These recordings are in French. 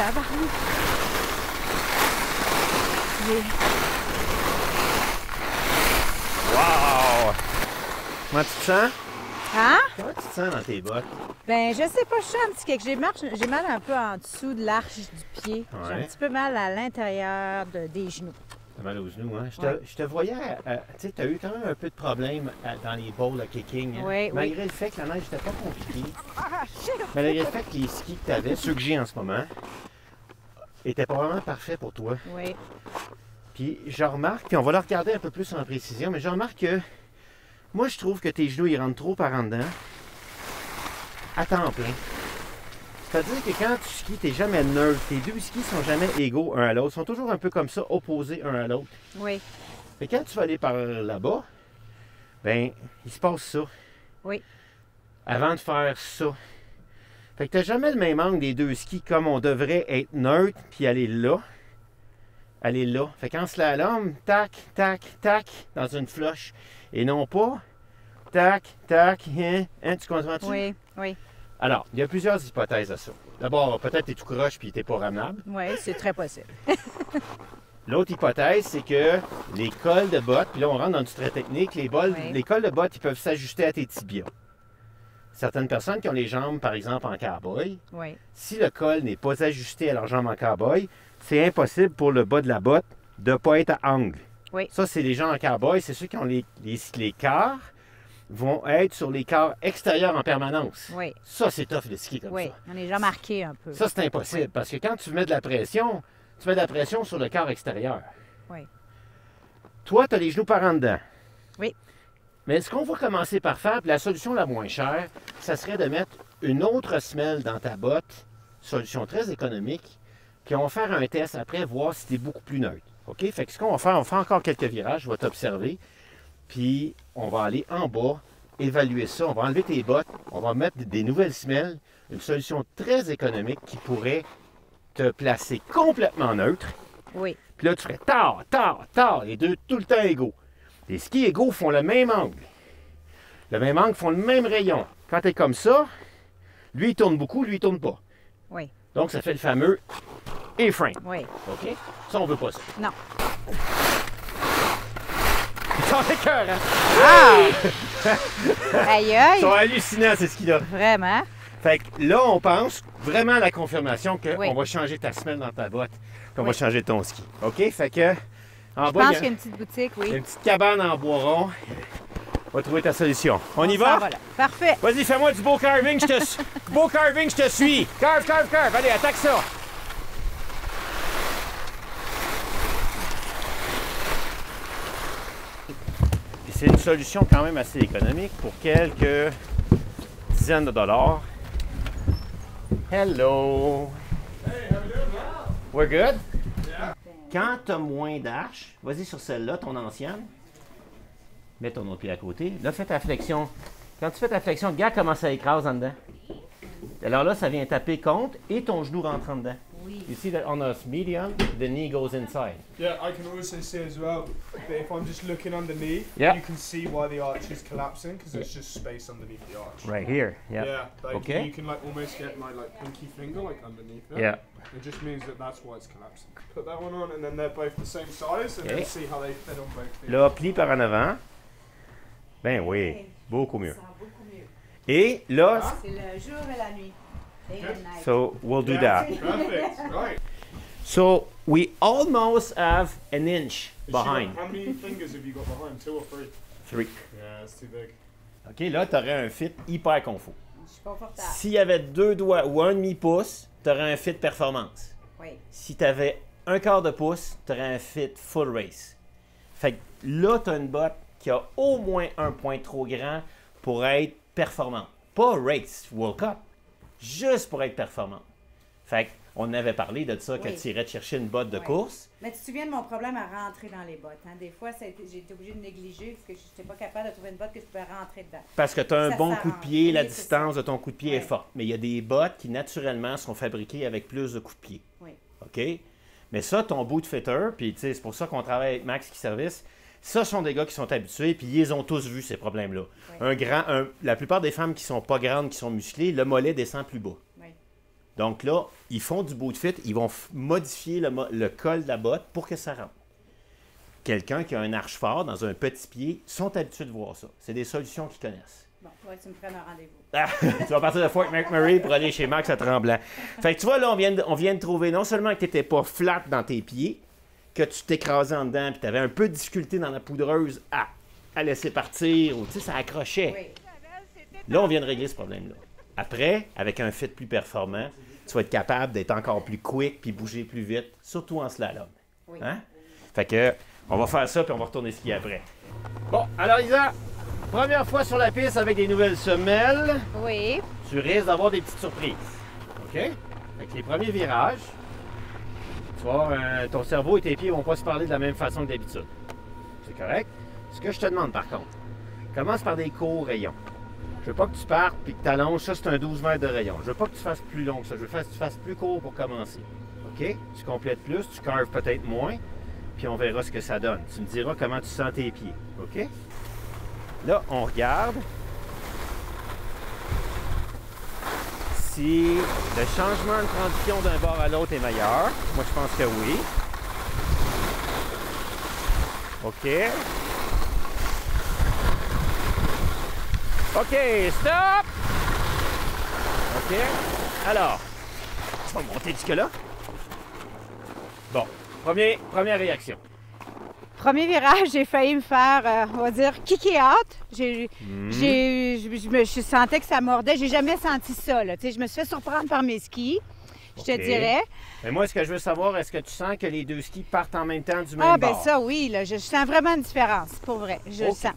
tabarnak. Wow! Comment tu te sens? Hein? Comment tu te sens dans tes bottes? Ben, je sais pas, je sens un petit quelque. J'ai mal un peu en dessous de l'arche du pied. J'ai un Ouais. petit peu mal à l'intérieur des genoux. T'as mal aux genoux, hein? Ouais. Je te voyais, tu sais, t'as eu quand même un peu de problème dans les bowls de kicking, hein? Oui, Malgré le fait que la neige n'était pas compliquée. Ah, shit! Malgré le fait que les skis que t'avais, ceux que j'ai en ce moment, étaient pas vraiment parfaits pour toi. Oui, Puis je remarque, puis on va le regarder un peu plus en précision, mais je remarque que moi je trouve que tes genoux ils rentrent trop par en dedans à temps plein. C'est-à-dire que quand tu skis, t'es jamais neutre. Tes deux skis sont jamais égaux un à l'autre. Ils sont toujours un peu comme ça, opposés un à l'autre. oui, Mais quand tu vas aller par là-bas, ben, il se passe ça. oui. Avant de faire ça. Fait que t'as jamais le même angle des deux skis comme on devrait être neutre puis aller là. Aller là. Fait qu'en slalom, tac, tac, tac, dans une flush. Et non pas tac, tac, hein, tu comprends-tu? Oui, oui, Alors, il y a plusieurs hypothèses à ça. D'abord, peut-être t'es tout croche puis t'es pas ramenable. oui, c'est très possible. L'autre hypothèse, c'est que les cols de bottes, puis là on rentre dans du très technique, Oui. les cols de bottes, ils peuvent s'ajuster à tes tibias. Certaines personnes qui ont les jambes, par exemple, en cowboy, Oui, si le col n'est pas ajusté à leurs jambes en cowboy, c'est impossible pour le bas de la botte de ne pas être à angle. Oui. Ça, c'est les gens en cowboy, c'est ceux qui ont les quarts vont être sur les quarts extérieurs en permanence. oui, Ça, c'est tough de skier comme oui. ça. On est déjà marqué un peu. Ça, c'est impossible, parce que quand tu mets de la pression, tu mets de la pression sur le quart extérieur. Oui. Toi, tu as les genoux par en dedans. Oui. Mais ce qu'on va commencer par faire, puis la solution la moins chère, ça serait de mettre une autre semelle dans ta botte, solution très économique, puis on va faire un test après, voir si tu es beaucoup plus neutre. OK? Fait que ce qu'on va faire encore quelques virages, je vais t'observer, puis on va aller en bas, évaluer ça, on va enlever tes bottes, on va mettre des nouvelles semelles, une solution très économique qui pourrait te placer complètement neutre. Oui, Puis là, tu ferais tard, tard, tard, les deux tout le temps égaux. Les skis égaux font le même angle. Le même angle font le même rayon. Quand tu es comme ça, lui, il tourne beaucoup, lui, il tourne pas. oui, Donc, ça fait le fameux A-frame. oui. OK? Ça, on veut pas ça. Non. Ils sont écœurs, hein? Ah! Aïe, Ils aïe! sont hallucinants, ces skis-là. Vraiment? Fait que là, on pense vraiment à la confirmation qu'on Oui. va changer ta semelle dans ta botte, qu'on Oui. va changer ton ski. OK? Fait que, en Je bas, pense il y qu'il y a a une petite boutique, il y a oui. une petite cabane en bois rond. On va trouver ta solution. On y s'en va? là. Parfait. Vas-y, fais-moi du beau carving, beau carving, je te suis. Carve, carve, carve. Allez, attaque ça. Puis c'est une solution quand même assez économique pour quelques dizaines de dollars. Hello. Hey, how you doing, man? We're good? Yeah. Quand tu as moins d'arches, vas-y sur celle-là, ton ancienne. Mets ton autre pied à côté. Là, fais ta flexion. Quand tu fais ta flexion, regarde comment ça écrase en dedans. Alors là, ça vient taper contre et ton genou rentre en dedans. Oui. You see that on a medium, the knee goes inside. Yeah, I can also see as well that if I'm just looking underneath, Yeah. you can see why the arch is collapsing because there's just space underneath the arch. Right here. Yeah. Yeah, like Okay. you can like almost get my like pinky finger like underneath it. Yeah. It just means that that's why it's collapsing. Put that one on and then they're both the same size and Okay. then see how they fit on both. Là, plie par en avant. Ben oui, beaucoup mieux. Et là, C'est le jour et la nuit. Day and night. so we'll do Yeah. that. Perfect. Right. So we almost have an inch behind. How many fingers have you got behind? 2 or 3? 3. Yeah, it's too big. OK, là, tu aurais un fit hyper confort. Je suis confortable. S'il y avait 2 doigts ou un demi-pouce, tu aurais un fit performance. Oui. Si tu avais un quart de pouce, tu aurais un fit full race. Fait que là, tu as une botte qui a au moins un point trop grand pour être performante. Pas race, World Cup. Juste pour être performante. Fait qu'on avait parlé de ça quand Oui. tu irais te chercher une botte de Oui. course. Mais tu te souviens de mon problème à rentrer dans les bottes. Hein? Des fois, j'ai été obligée de négliger parce que je n'étais pas capable de trouver une botte que je pouvais rentrer dedans. Parce que tu as un Ça bon s'arrange. coup de pied, la Oui, c'est distance ça. de ton coup de pied est Oui. forte. Mais il y a des bottes qui, naturellement, sont fabriquées avec plus de coups de pied. Oui. OK? Mais ça, ton boot fitter, puis tu sais, c'est pour ça qu'on travaille avec Max qui Service, ça sont des gars qui sont habitués, puis ils ont tous vu ces problèmes-là. Oui. La plupart des femmes qui sont pas grandes, qui sont musclées, le mollet descend plus bas. Oui. Donc là, ils font du boot fit, ils vont modifier le col de la botte pour que ça rentre. Quelqu'un qui a un arche fort dans un petit pied sont habitués de voir ça. C'est des solutions qu'ils connaissent. Bon, ouais, tu me prennes un rendez-vous. Ah, tu vas partir de Fort McMurray pour aller chez Max à Tremblant. Fait que tu vois, là, on vient de trouver non seulement que tu n'étais pas flat dans tes pieds, que tu t'écrasais en dedans, puis tu avais un peu de difficulté dans la poudreuse à laisser partir, ou tu sais, ça accrochait. Oui. Là, on vient de régler ce problème-là. Après, avec un fit plus performant, tu vas être capable d'être encore plus quick puis bouger plus vite, surtout en slalom. Oui. Hein? Fait que, on va faire ça, puis on va retourner skier après. Bon, alors Isa, première fois sur la piste avec des nouvelles semelles. Oui. Tu risques d'avoir des petites surprises. OK? Fait que les premiers virages, tu vas voir, ton cerveau et tes pieds ne vont pas se parler de la même façon que d'habitude. C'est correct? Ce que je te demande, par contre, commence par des courts rayons. Je veux pas que tu partes et que tu allonges. Ça, c'est un 12 mètres de rayon. Je veux pas que tu fasses plus long que ça. Je veux que tu fasses plus court pour commencer. OK? Tu complètes plus, tu curves peut-être moins, puis on verra ce que ça donne. Tu me diras comment tu sens tes pieds. OK? Là, on regarde si le changement de transition d'un bord à l'autre est meilleur. Moi, je pense que oui. OK. OK, stop! OK. Alors, tu vas monter jusque-là. Bon, première réaction. Premier virage, j'ai failli me faire, on va dire, kicker out. Je sentais que ça mordait. J'ai jamais senti ça. Là. Tu sais, je me suis fait surprendre par mes skis, je te OK. dirais. Mais moi, ce que je veux savoir, est-ce que tu sens que les deux skis partent en même temps du même Ah, ben bord? ça, oui. Là, je sens vraiment une différence, pour vrai. Je le OK. sens.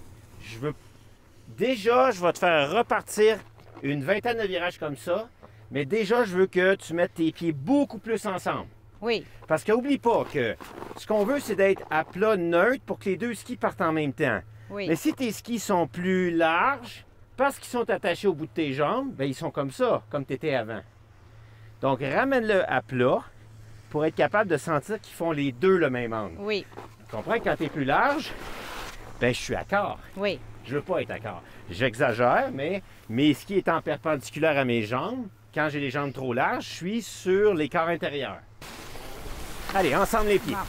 Déjà, je vais te faire repartir une vingtaine de virages comme ça, mais déjà, je veux que tu mettes tes pieds beaucoup plus ensemble. Oui, Parce qu'oublie pas que ce qu'on veut, c'est d'être à plat neutre pour que les deux skis partent en même temps. oui. Mais si tes skis sont plus larges, parce qu'ils sont attachés au bout de tes jambes, bien, ils sont comme ça, comme tu étais avant. Donc, ramène-le à plat pour être capable de sentir qu'ils font les deux le même angle. Oui, Tu comprends que quand tu es plus large, bien, je suis à quart. oui. Je veux pas être à quart. J'exagère, mais mes skis étant perpendiculaires à mes jambes, quand j'ai les jambes trop larges, je suis sur les quarts intérieurs. Allez, ensemble les pieds. Bon.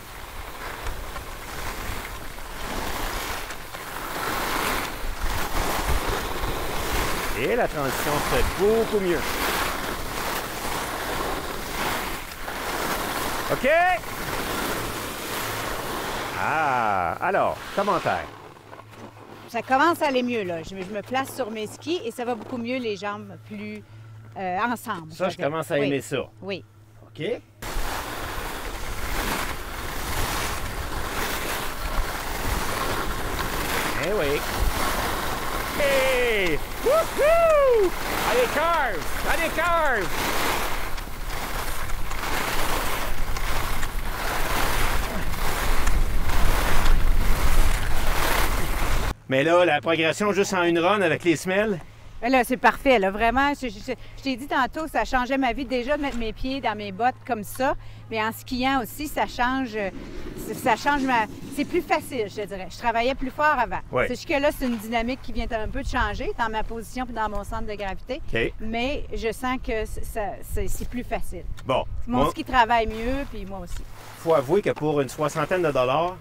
Et la transition se fait beaucoup mieux. OK? Ah, alors, commentaire. Ça commence à aller mieux, là. Je me place sur mes skis et ça va beaucoup mieux, les jambes plus ensemble. Ça, je dire. commence à Oui, aimer ça. Oui. OK? Eh oui. Hey! Woohoo! Allez, curve! Allez, curve! Mais là, la progression juste en une run avec les semelles, Mais là, c'est parfait, là, vraiment. Je t'ai dit tantôt, ça changeait ma vie déjà de mettre mes pieds dans mes bottes comme ça. Mais en skiant aussi, ça change ma... C'est plus facile, je te dirais. Je travaillais plus fort avant. Ouais. C'est juste que là, c'est une dynamique qui vient un peu de changer dans ma position et dans mon centre de gravité. OK. Mais je sens que c'est plus facile. Bon, Mon ski travaille mieux, puis moi aussi. faut avouer que pour une soixantaine de dollars,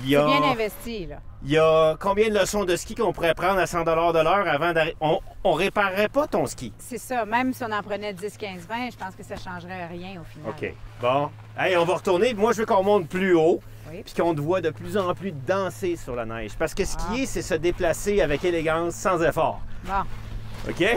il y C'est a... bien investi, là. Il y a combien de leçons de ski qu'on pourrait prendre à 100 de l'heure avant d'arriver? On réparerait pas ton ski. C'est ça. Même si on en prenait 10, 15, 20, je pense que ça ne changerait rien au final. OK. Bon. Hey, on va retourner. Moi, je veux qu'on monte plus haut. Oui. Puis qu'on te voit de plus en plus danser sur la neige. Parce que skier, c'est se déplacer avec élégance, sans effort. Bon. OK?